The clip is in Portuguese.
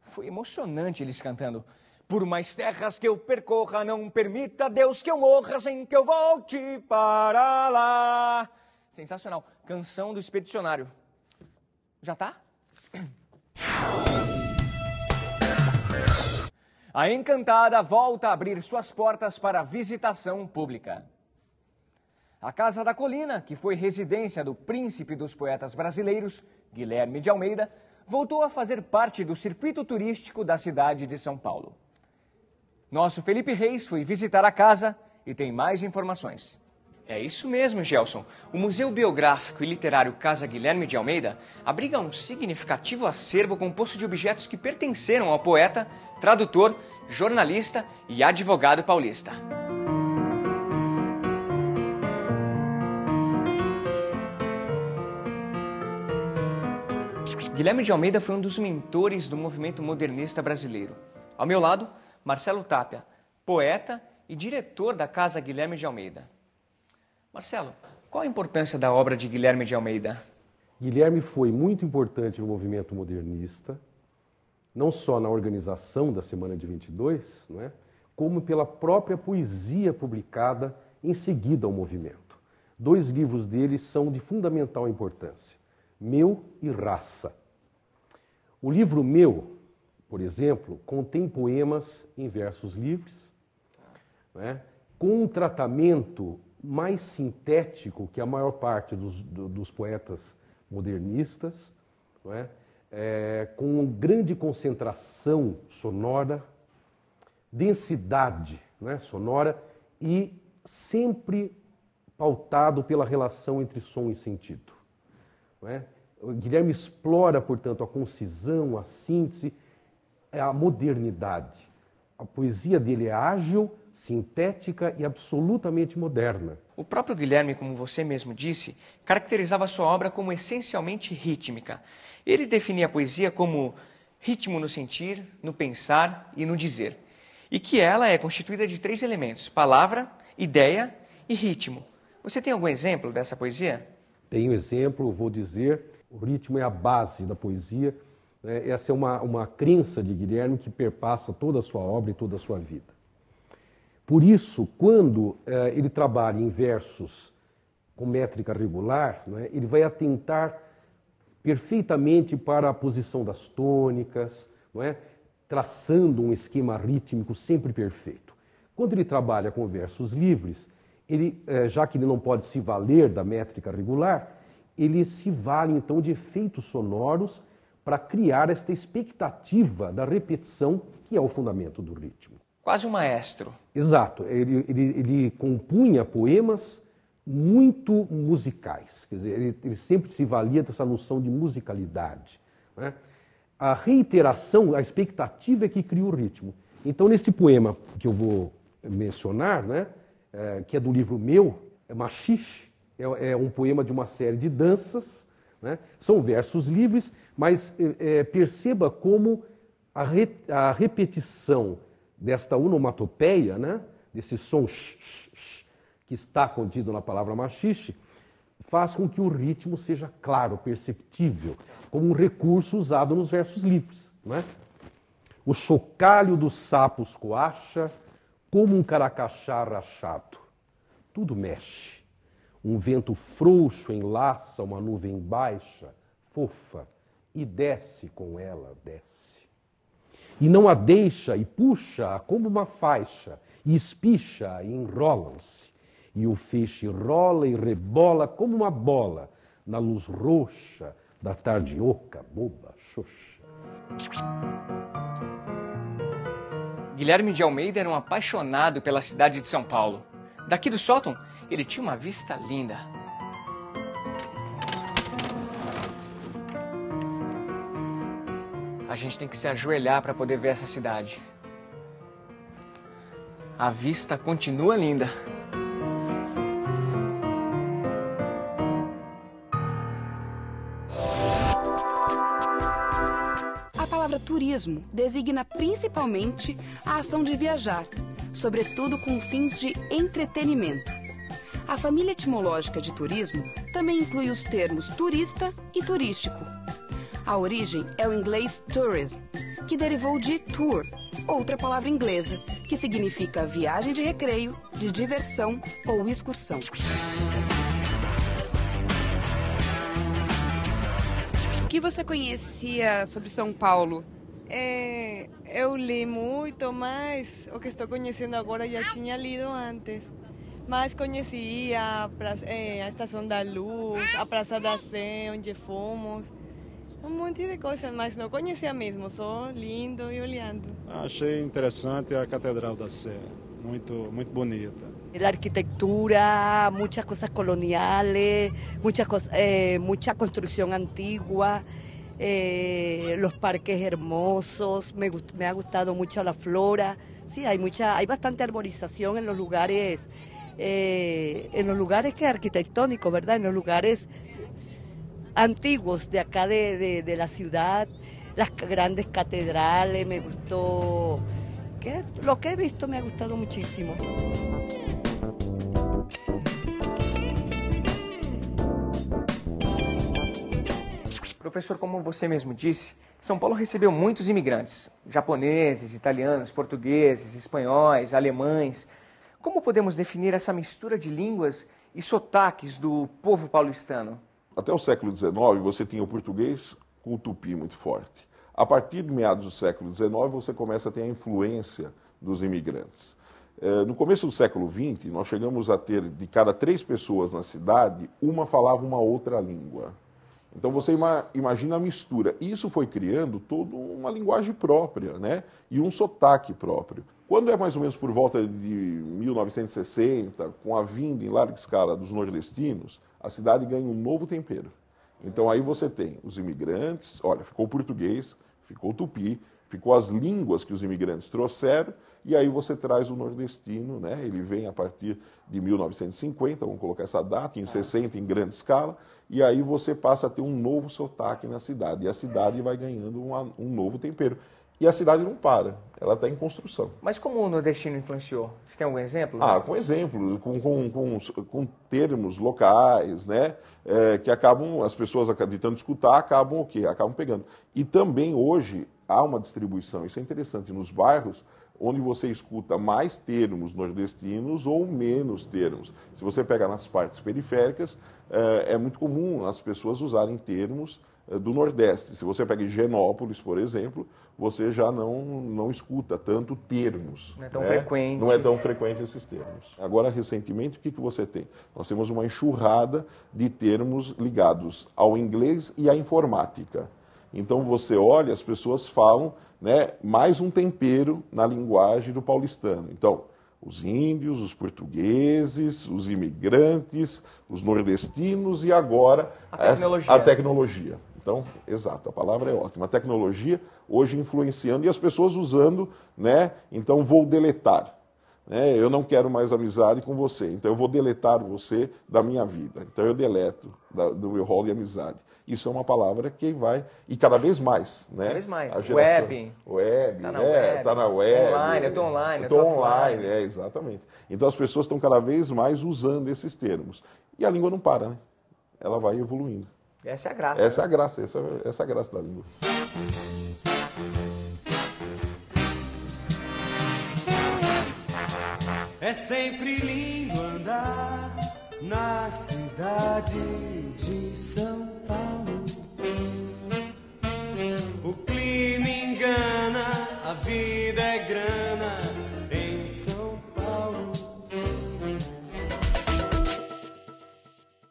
Foi emocionante eles cantando. Por mais terras que eu percorra, não permita, Deus, que eu morra sem que eu volte para lá. Sensacional. Canção do Expedicionário. Já tá? A Encantada volta a abrir suas portas para visitação pública. A Casa da Colina, que foi residência do príncipe dos poetas brasileiros, Guilherme de Almeida, voltou a fazer parte do circuito turístico da cidade de São Paulo. Nosso Felipe Reis foi visitar a casa e tem mais informações. É isso mesmo, Gelson. O Museu Biográfico e Literário Casa Guilherme de Almeida abriga um significativo acervo composto de objetos que pertenceram ao poeta, tradutor, jornalista e advogado paulista. Guilherme de Almeida foi um dos mentores do movimento modernista brasileiro. Ao meu lado, Marcelo Tapia, poeta e diretor da Casa Guilherme de Almeida. Marcelo, qual a importância da obra de Guilherme de Almeida? Guilherme foi muito importante no movimento modernista, não só na organização da Semana de 22, não é? Como pela própria poesia publicada em seguida ao movimento. 2 livros dele são de fundamental importância, Meu e Raça. O livro Meu, por exemplo, contém poemas em versos livres, não é? Com um tratamento mais sintético que a maior parte dos poetas modernistas, não é? Com grande concentração sonora, densidade, não é? Sonora e sempre pautado pela relação entre som e sentido. Não é? O Guilherme explora, portanto, a concisão, a síntese, a modernidade. A poesia dele é ágil, sintética e absolutamente moderna. O próprio Guilherme, como você mesmo disse, caracterizava sua obra como essencialmente rítmica. Ele definia a poesia como ritmo no sentir, no pensar e no dizer. E que ela é constituída de 3 elementos: palavra, ideia e ritmo. Você tem algum exemplo dessa poesia? Tenho exemplo, vou dizer, o ritmo é a base da poesia. Essa é uma crença de Guilherme que perpassa toda a sua obra e toda a sua vida. Por isso, quando ele trabalha em versos com métrica regular, né, ele vai atentar perfeitamente para a posição das tônicas, não é? Traçando um esquema rítmico sempre perfeito. Quando ele trabalha com versos livres, ele, já que ele não pode se valer da métrica regular, ele se vale então de efeitos sonoros para criar esta expectativa da repetição, que é o fundamento do ritmo. Quase um maestro. Exato. Ele compunha poemas muito musicais. Quer dizer, ele sempre se valia dessa noção de musicalidade, né? A reiteração, a expectativa é que cria o ritmo. Então, nesse poema que eu vou mencionar, né, que é do livro Meu, Machixe, é um poema de uma série de danças, né? São versos livres, mas perceba como a repetição desta onomatopeia, né, desse som que está contido na palavra machixe, faz com que o ritmo seja claro, perceptível, como um recurso usado nos versos livres, né? O chocalho dos sapos coacha como um caracachá rachado. Tudo mexe. Um vento frouxo enlaça uma nuvem baixa, fofa, e desce com ela, desce. E não a deixa e puxa como uma faixa, e espicha e enrolam-se. E o feixe rola e rebola como uma bola na luz roxa da tarde oca, boba, xoxa. Guilherme de Almeida era um apaixonado pela cidade de São Paulo. Daqui do sótão, ele tinha uma vista linda. A gente tem que se ajoelhar para poder ver essa cidade. A vista continua linda. A palavra turismo designa principalmente a ação de viajar, sobretudo com fins de entretenimento. A família etimológica de turismo também inclui os termos turista e turístico. A origem é o inglês tourism, que derivou de tour, outra palavra inglesa, que significa viagem de recreio, de diversão ou excursão. O que você conhecia sobre São Paulo? Eu li muito, mas o que estou conhecendo agora já tinha lido antes. Mas conheci a Estação da Luz, a Praça da Sé, onde fomos. Um monte de coisas, mas não conhecia mesmo, só lindo e olhando. Achei interessante a Catedral da Sé, muito bonita. La arquitectura, muchas cosas coloniales, mucha construcción antigua, los parques hermosos, me ha gustado mucho la flora. Sí, hay bastante arborización en los lugares que arquitectónicos, ¿verdad? En los lugares antiguos de acá de la ciudad, las grandes catedrales, me gustó, lo que he visto me ha gustado muchísimo. Professor, como você mesmo disse, São Paulo recebeu muitos imigrantes, japoneses, italianos, portugueses, espanhóis, alemães. Como podemos definir essa mistura de línguas e sotaques do povo paulistano? Até o século XIX, você tinha o português com o tupi muito forte. A partir de meados do século XIX, você começa a ter a influência dos imigrantes. No começo do século XX, nós chegamos a ter, de cada 3 pessoas na cidade, uma falava uma outra língua. Então você imagina a mistura. Isso foi criando toda uma linguagem própria, né? E um sotaque próprio. Quando é mais ou menos por volta de 1960, com a vinda em larga escala dos nordestinos, a cidade ganha um novo tempero. Então aí você tem os imigrantes, olha, ficou o português, ficou o tupi, ficou as línguas que os imigrantes trouxeram, e aí você traz o nordestino, né? Ele vem a partir de 1950, vamos colocar essa data, em 60 em grande escala, e aí você passa a ter um novo sotaque na cidade, e a cidade vai ganhando um novo tempero. E a cidade não para, ela está em construção. Mas como o nordestino influenciou? Você tem algum exemplo? Com exemplo, com termos locais, né? Que acabam, as pessoas de tanto escutar, acabam o quê? Acabam pegando. E também hoje há uma distribuição, isso é interessante, nos bairros, onde você escuta mais termos nordestinos ou menos termos. Se você pegar nas partes periféricas, é muito comum as pessoas usarem termos do Nordeste. Se você pega Higienópolis, por exemplo, você já não escuta tanto termos. Não é tão frequente. Não é tão frequente esses termos. Agora, recentemente, o que você tem? Nós temos uma enxurrada de termos ligados ao inglês e à informática. Então, você olha, as pessoas falam, né, mais um tempero na linguagem do paulistano. Então, os índios, os portugueses, os imigrantes, os nordestinos e agora a tecnologia. Então, exato, a palavra é ótima. A tecnologia hoje influenciando e as pessoas usando, né? Então, vou deletar. Né? Eu não quero mais amizade com você, então eu vou deletar você da minha vida. Então, eu deleto do meu rol de amizade. Isso é uma palavra que vai, e cada vez mais, né? Cada vez mais. A geração, web, tá na né? web. Tá na web. Online, eu tô online, eu tô online, exatamente. Então as pessoas estão cada vez mais usando esses termos. E a língua não para, né? Ela vai evoluindo. Essa é a graça. Essa é a graça, essa é a graça da língua. É sempre lindo andar na cidade de São Paulo.